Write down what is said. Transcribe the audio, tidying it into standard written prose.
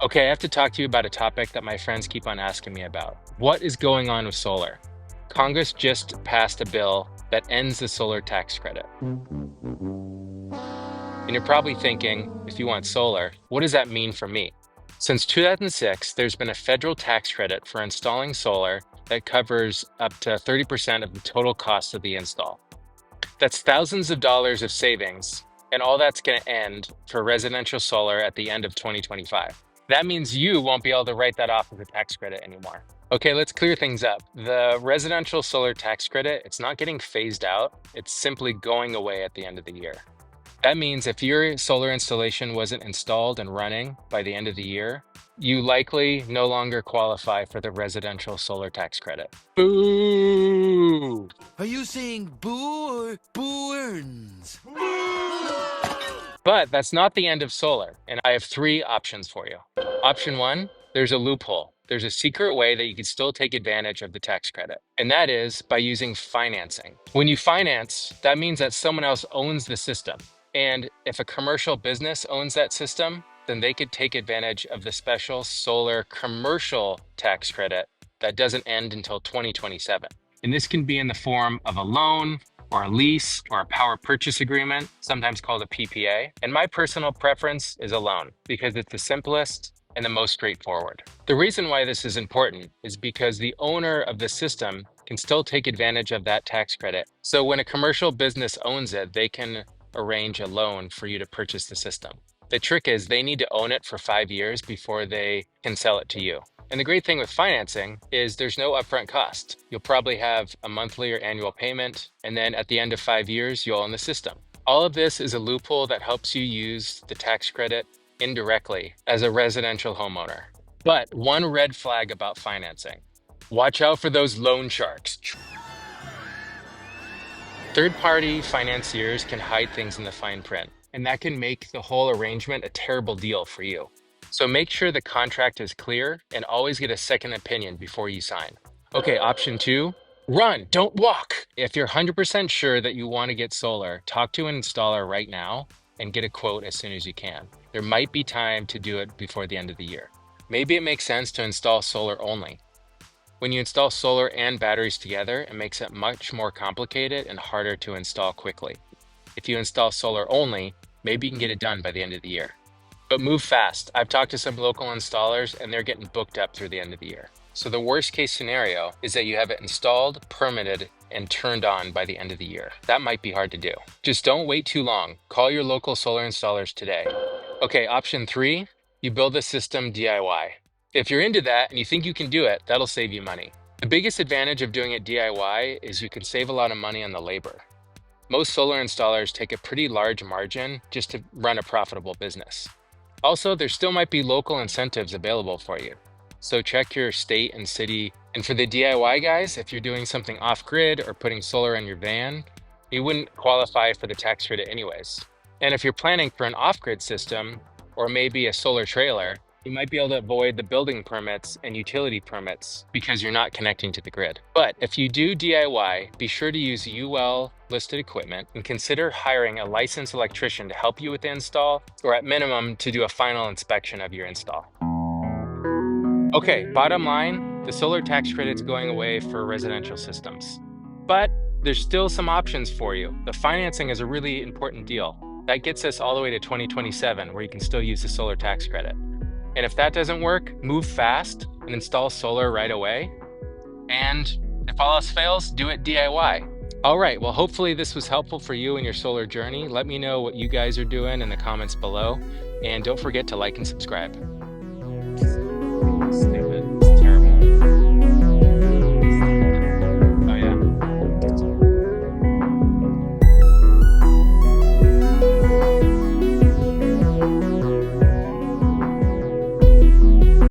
Okay, I have to talk to you about a topic that my friends keep on asking me about. What is going on with solar? Congress just passed a bill that ends the solar tax credit. And you're probably thinking, if you want solar, what does that mean for me? Since 2006, there's been a federal tax credit for installing solar that covers up to 30% of the total cost of the install. That's thousands of dollars of savings, and all that's going to end for residential solar at the end of 2025. That means you won't be able to write that off as a tax credit anymore. Okay, let's clear things up. The residential solar tax credit, it's not getting phased out. It's simply going away at the end of the year. That means if your solar installation wasn't installed and running by the end of the year, you likely no longer qualify for the residential solar tax credit. Boo! Are you saying boo or boo-earns? But that's not the end of solar, and I have three options for you. Option one, there's a loophole. There's a secret way that you can still take advantage of the tax credit, and that is by using financing. When you finance, that means that someone else owns the system. And if a commercial business owns that system, then they could take advantage of the special solar commercial tax credit that doesn't end until 2027. And this can be in the form of a loan, or a lease, or a power purchase agreement, sometimes called a PPA. And my personal preference is a loan because it's the simplest and the most straightforward. The reason why this is important is because the owner of the system can still take advantage of that tax credit. So when a commercial business owns it, they can arrange a loan for you to purchase the system. The trick is they need to own it for 5 years before they can sell it to you. And the great thing with financing is there's no upfront cost. You'll probably have a monthly or annual payment, and then at the end of 5 years, you'll own the system. All of this is a loophole that helps you use the tax credit indirectly as a residential homeowner. But one red flag about financing: watch out for those loan sharks. Third-party financiers can hide things in the fine print, and that can make the whole arrangement a terrible deal for you. So make sure the contract is clear and always get a second opinion before you sign. Okay, option two, run, don't walk. If you're 100% sure that you want to get solar, talk to an installer right now and get a quote as soon as you can. There might be time to do it before the end of the year. Maybe it makes sense to install solar only. When you install solar and batteries together, it makes it much more complicated and harder to install quickly. If you install solar only, maybe you can get it done by the end of the year. But move fast. I've talked to some local installers and they're getting booked up through the end of the year. So the worst case scenario is that you have it installed, permitted, and turned on by the end of the year. That might be hard to do. Just don't wait too long. Call your local solar installers today. Okay, option three, you build the system DIY. If you're into that and you think you can do it, that'll save you money. The biggest advantage of doing it DIY is you can save a lot of money on the labor. Most solar installers take a pretty large margin just to run a profitable business. Also, there still might be local incentives available for you. So check your state and city. And for the DIY guys, if you're doing something off-grid or putting solar on your van, you wouldn't qualify for the tax credit anyways. And if you're planning for an off-grid system, or maybe a solar trailer, you might be able to avoid the building permits and utility permits because you're not connecting to the grid. But if you do DIY, be sure to use UL listed equipment and consider hiring a licensed electrician to help you with the install, or at minimum to do a final inspection of your install. Okay, bottom line, the solar tax credit's going away for residential systems. But there's still some options for you. The financing is a really important deal. That gets us all the way to 2027, where you can still use the solar tax credit. And if that doesn't work, move fast and install solar right away. And if all else fails, do it DIY. All right, well, hopefully this was helpful for you in your solar journey. Let me know what you guys are doing in the comments below. And don't forget to like and subscribe. Stay